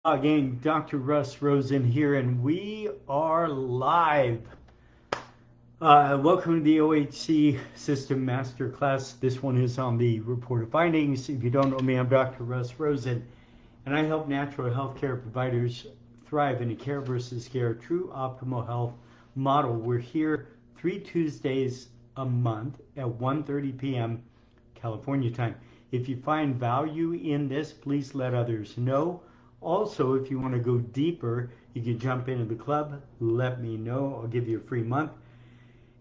Again, Dr. Russ Rosen here, and we are live. Welcome to the OHC System Masterclass. This one is on the reported findings. If you don't know me, I'm Dr. Russ Rosen, and I help natural healthcare providers thrive in a care versus care, true optimal health model. We're here 3 Tuesdays a month at 1:30 p.m. California time. If you find value in this, please let others know. Also, if you want to go deeper, you can jump into the club. Let me know. I'll give you a free month.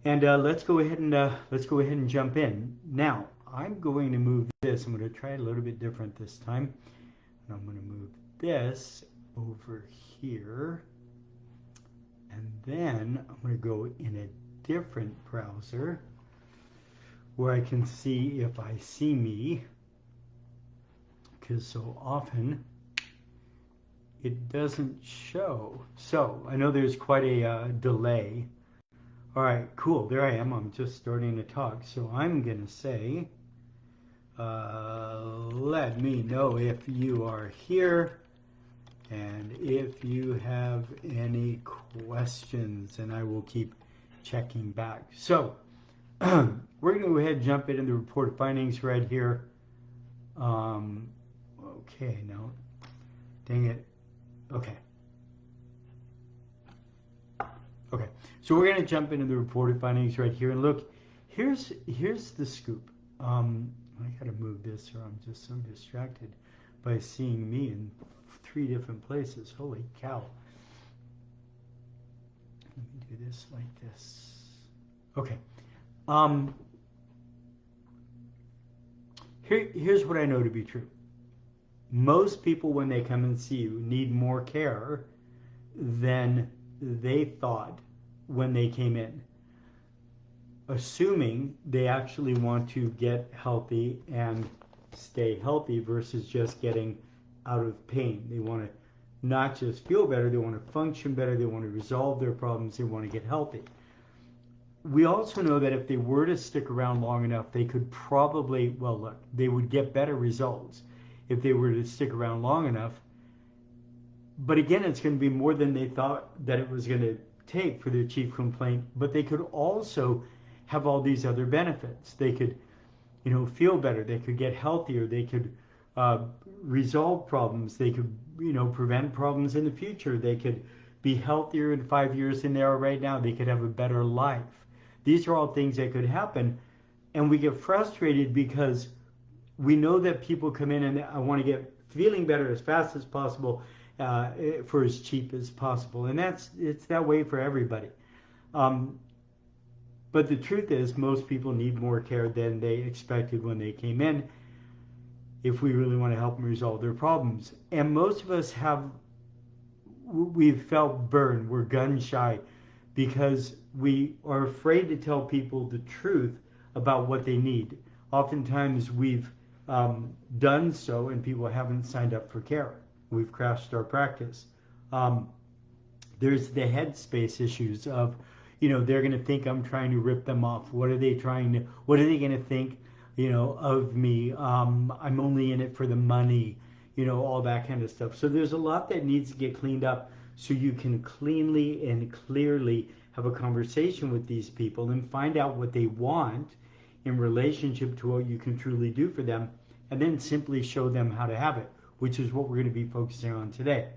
And let's go ahead and jump in. Now, I'm going to move this. I'm going to try it a little bit different this time. And I'm going to move this over here. And then I'm going to go in a different browser where I can see if I see me. Because so often it doesn't show. So I know there's quite a delay. All right, cool. There I am. I'm just starting to talk. So I'm going to say, let me know if you are here and if you have any questions, and I will keep checking back. So we're going to go ahead and jump into the report findings right here. Okay, no, dang it. Okay. Okay, so we're going to jump into the reported findings right here, and look, here's the scoop. I got to move this, or I'm just so distracted by seeing me in 3 different places. Holy cow! Let me do this like this. Okay. Here's what I know to be true. Most people, when they come and see you, need more care than they thought when they came in, assuming they actually want to get healthy and stay healthy versus just getting out of pain. They want to not just feel better, they want to function better, they want to resolve their problems, they want to get healthy. We also know that if they were to stick around long enough, they could probably, well, look, they would get better results if they were to stick around long enough. But again, it's going to be more than they thought that it was going to take for their chief complaint. But they could also have all these other benefits. They could, feel better. They could get healthier. They could resolve problems. They could, prevent problems in the future. They could be healthier in 5 years than they are right now. They could have a better life. These are all things that could happen. And we get frustrated because we know that people come in and I want to get feeling better as fast as possible for as cheap as possible. And it's that way for everybody. But the truth is, most people need more care than they expected when they came in if we really want to help them resolve their problems. And most of us we've felt burned. We're gun shy because we are afraid to tell people the truth about what they need. Oftentimes we've done so and people haven't signed up for care. We've crashed our practice. There's the headspace issues of, they're going to think I'm trying to rip them off. What are they going to think, of me? I'm only in it for the money, all that kind of stuff. So there's a lot that needs to get cleaned up so you can cleanly and clearly have a conversation with these people and find out what they want in relationship to what you can truly do for them, and then simply show them how to have it, which is what we're going to be focusing on today.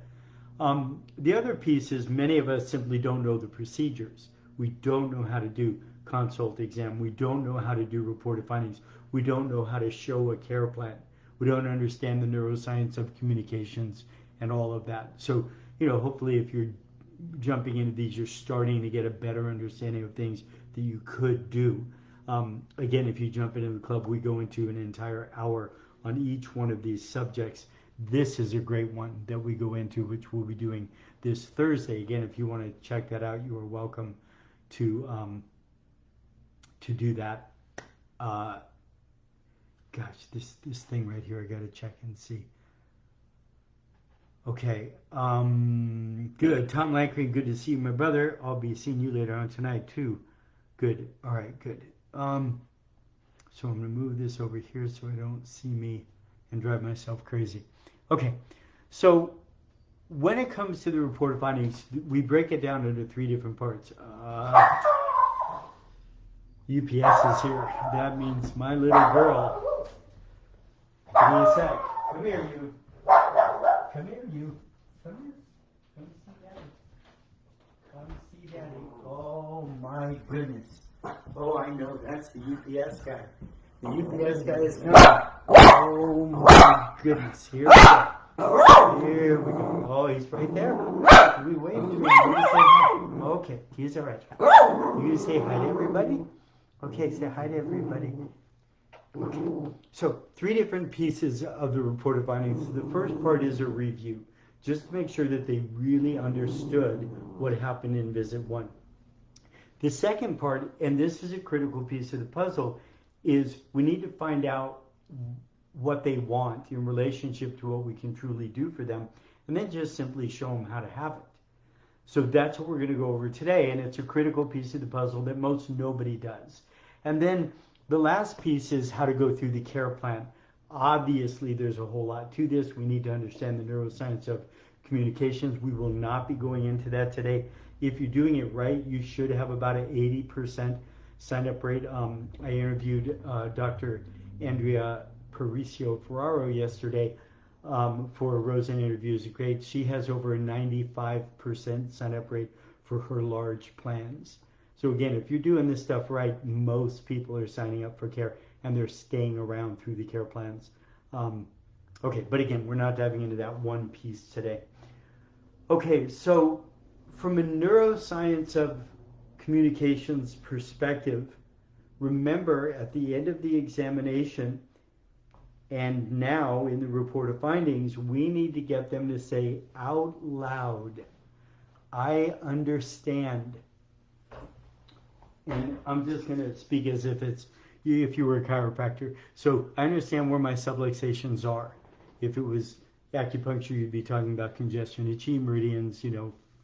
The other piece is many of us simply don't know the procedures. We don't know how to do consult exam. We don't know how to do reported findings. We don't know how to show a care plan. We don't understand the neuroscience of communications and all of that. So, hopefully if you're jumping into these, you're starting to get a better understanding of things that you could do. Again, if you jump into the club, we go into an entire hour on each one of these subjects. This is a great one that we go into, which we'll be doing this Thursday. Again, if you want to check that out, you are welcome to do that. Gosh, this thing right here, I got to check and see. Okay, good. Tom Lankry, good to see you, my brother. I'll be seeing you later on tonight too. Good. All right, good. So I'm going to move this over here so I don't see me and drive myself crazy. Okay, so when it comes to the report findings, we break it down into 3 different parts. UPS is here. That means my little girl. Give me a sec. Come here, you. Come here, you. Come here. Come see Daddy. Come see Daddy. Oh my goodness. Oh, I know. That's the UPS guy. The UPS guy is coming. Oh my goodness. Here we go. Here we go. Oh, he's right there. We wave to him. You say hi. Okay, he's all right. You say hi to everybody? Okay, say hi to everybody. Okay, so 3 different pieces of the report of findings. The first part is a review, just to make sure that they really understood what happened in visit 1. The second part, and this is a critical piece of the puzzle, is we need to find out what they want in relationship to what we can truly do for them, and then just simply show them how to have it. So that's what we're going to go over today, and it's a critical piece of the puzzle that most nobody does. And then the last piece is how to go through the care plan. Obviously, there's a whole lot to this. We need to understand the neuroscience of communications. We will not be going into that today. If you're doing it right, you should have about an 80% sign-up rate. I interviewed Dr. Andrea Paricio Ferraro yesterday for a Rosen interviews. Great. She has over a 95% sign-up rate for her large plans. So again, if you're doing this stuff right, most people are signing up for care and they're staying around through the care plans. Okay, but again, we're not diving into that one piece today. Okay, so from a neuroscience of communications perspective, remember at the end of the examination, and now in the report of findings, we need to get them to say out loud, I understand. And I'm just going to speak as if you were a chiropractor. So I understand where my subluxations are. If it was acupuncture, you'd be talking about congestion, itchy, meridians,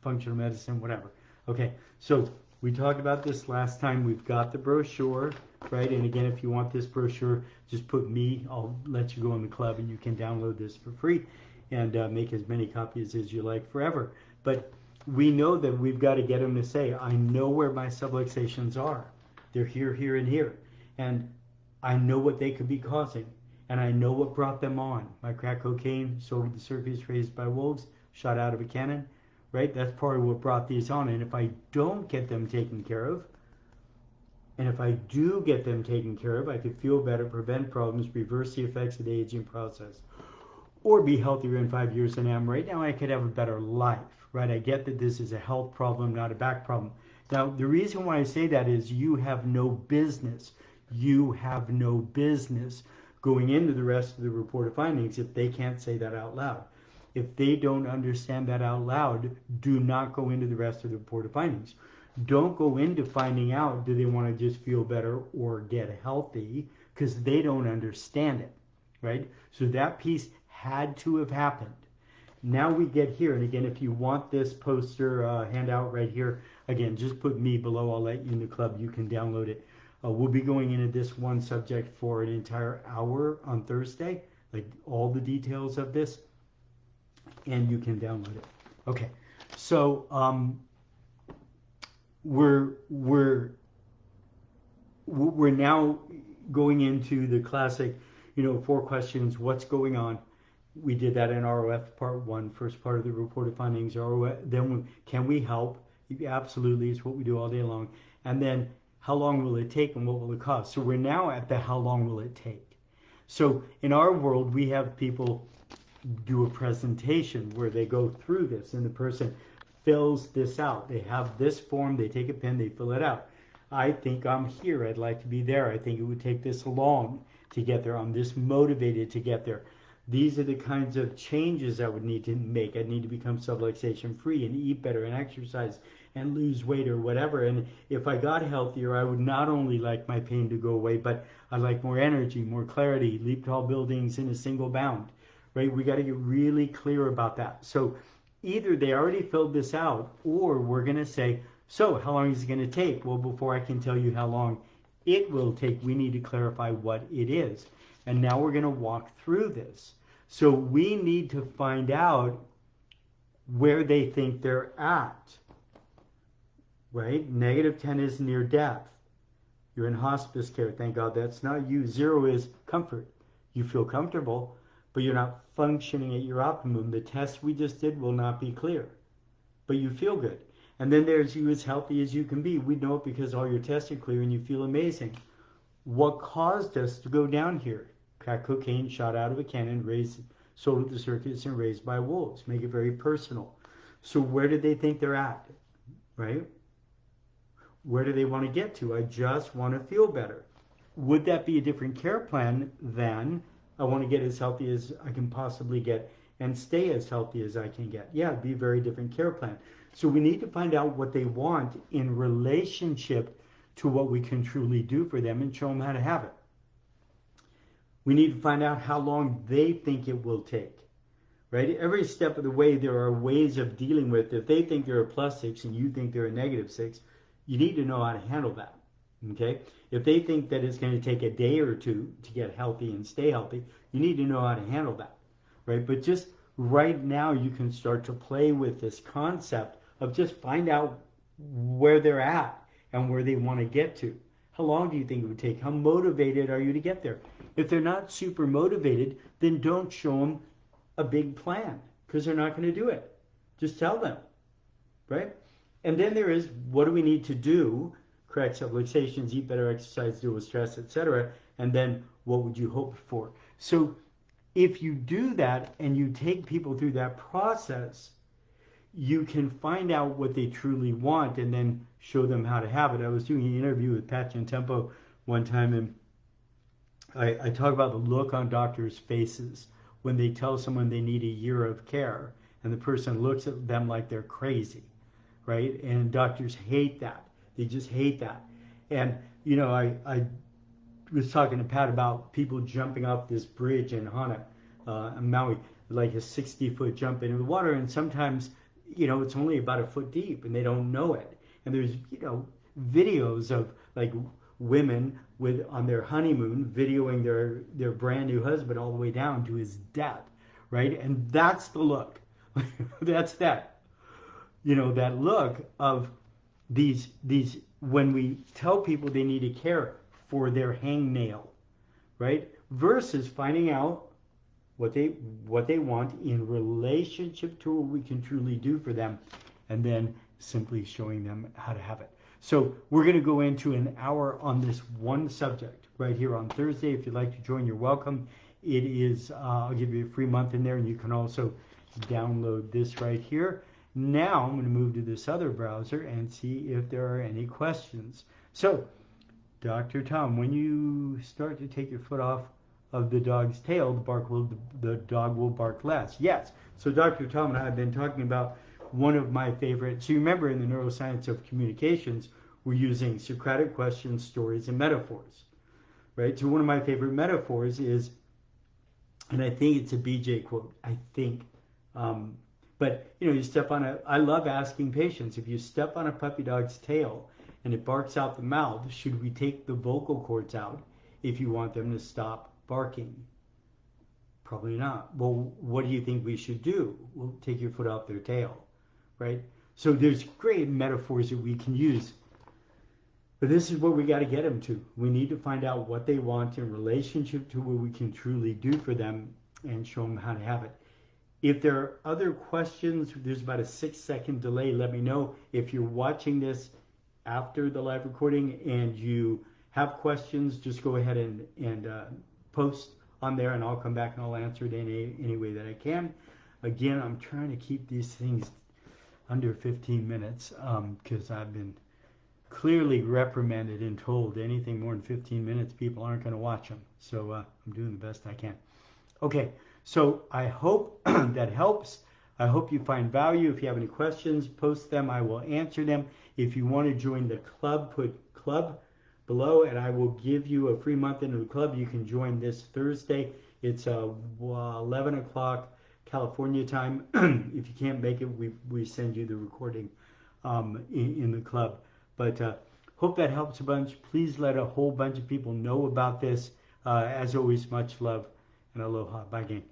functional medicine, whatever. Okay, so we talked about this last time. We've got the brochure, right? And again, if you want this brochure, just put me. I'll let you go in the club and you can download this for free and make as many copies as you like forever. But we know that we've got to get them to say, I know where my subluxations are. They're here, here, and here. And I know what they could be causing. And I know what brought them on. My crack cocaine, sold to the circus, raised by wolves, shot out of a cannon. Right? That's probably what brought these on. And if I don't get them taken care of, and if I do get them taken care of, I could feel better, prevent problems, reverse the effects of the aging process, or be healthier in 5 years than I am right now. I could have a better life. Right? I get that this is a health problem, not a back problem. Now, the reason why I say that is you have no business. You have no business going into the rest of the report of findings if they can't say that out loud. If they don't understand that out loud, do not go into the rest of the report of findings. Don't go into finding out do they want to just feel better or get healthy, because they don't understand it, right? So that piece had to have happened. Now we get here, and again, if you want this poster handout right here, again, just put me below. I'll let you in the club. You can download it. We'll be going into this one subject for an entire hour on Thursday, like all the details of this, and you can download it. Okay, so we're now going into the classic, 4 questions. What's going on? We did that in ROF part 1, first part of the report of findings. ROF, then can we help? Absolutely, it's what we do all day long. And then how long will it take and what will it cost? So we're now at the how long will it take. So in our world, we have people do a presentation where they go through this and the person fills this out. They have this form, they take a pen, they fill it out. I think I'm here, I'd like to be there. I think it would take this long to get there. I'm this motivated to get there. These are the kinds of changes I would need to make. I'd need to become subluxation free and eat better and exercise and lose weight or whatever. And if I got healthier, I would not only like my pain to go away, but I'd like more energy, more clarity, leap tall buildings in a single bound, right? We got to get really clear about that. So either they already filled this out, or we're going to say, so how long is it going to take? Well, before I can tell you how long it will take, we need to clarify what it is. And now we're going to walk through this. So we need to find out where they think they're at, right? -10 is near death. You're in hospice care. Thank God that's not you. 0 is comfort. You feel comfortable, but you're not functioning at your optimum. The test we just did will not be clear, but you feel good. And then there's you as healthy as you can be. We know it because all your tests are clear and you feel amazing. What caused us to go down here? Crack cocaine shot out of a cannon, sold at the circus and raised by wolves. Make it very personal. So where do they think they're at, right? Where do they want to get to? I just want to feel better. Would that be a different care plan than I want to get as healthy as I can possibly get and stay as healthy as I can get? Yeah, it'd be a very different care plan. So we need to find out what they want in relationship to what we can truly do for them and show them how to have it. We need to find out how long they think it will take, right? Every step of the way, there are ways of dealing with. If they think they're a +6 and you think they're a -6, you need to know how to handle that, okay? If they think that it's going to take a day or two to get healthy and stay healthy, you need to know how to handle that, right? But just right now, you can start to play with this concept of just find out where they're at and where they want to get to. How long do you think it would take? How motivated are you to get there? If they're not super motivated, then don't show them a big plan because they're not going to do it. Just tell them, right? And then there is, what do we need to do? Correct supplementations, eat better, exercise, deal with stress, etc. And then what would you hope for? So if you do that and you take people through that process, you can find out what they truly want and then show them how to have it. I was doing an interview with Pat Tempo one time, and I talk about the look on doctors' faces when they tell someone they need a year of care, and the person looks at them like they're crazy, right? And doctors hate that. They just hate that. And, you know, I was talking to Pat about people jumping off this bridge in Hana, Maui, like a 60-foot jump into the water, and sometimes, you know, it's only about a foot deep and they don't know it. And there's, you know, videos of like women with on their honeymoon videoing their brand new husband all the way down to his death, right? And that's the look. That's that. You know, that look of these when we tell people they need to care for their hangnail, right? Versus finding out what they want in relationship to what we can truly do for them, and then simply showing them how to have it. So we're going to go into an hour on this one subject right here on Thursday. If you'd like to join, you're welcome. It is, I'll give you a free month in there, and you can also download this right here. Now I'm going to move to this other browser and see if there are any questions. So, Dr. Tom, when you start to take your foot off of the dog's tail, the dog will bark less. Yes. So Dr. Tom and I have been talking about one of my favorites. So you remember in the neuroscience of communications, we're using Socratic questions, stories, and metaphors, right? So one of my favorite metaphors is, and I think it's a BJ quote, I think, but you know, you step on I love asking patients, if you step on a puppy dog's tail and it barks out the mouth, should we take the vocal cords out if you want them to stop barking? Probably not. Well, what do you think we should do? Well, take your foot off their tail, right? So there's great metaphors that we can use. But this is what we got to get them to. We need to find out what they want in relationship to what we can truly do for them and show them how to have it. If there are other questions, there's about a 6-second delay. Let me know. If you're watching this after the live recording and you have questions, just go ahead and post on there, and I'll come back and I'll answer it any way that I can. Again, I'm trying to keep these things under 15 minutes because I've been clearly reprimanded and told anything more than 15 minutes, people aren't going to watch them. So I'm doing the best I can. Okay, so I hope that helps. I hope you find value. If you have any questions, post them. I will answer them. If you want to join the club, put club below, and I will give you a free month into the club. You can join this Thursday. It's 11 o'clock California time. If you can't make it, we send you the recording in the club. But hope that helps a bunch. Please let a whole bunch of people know about this. As always, much love and aloha. Bye, gang.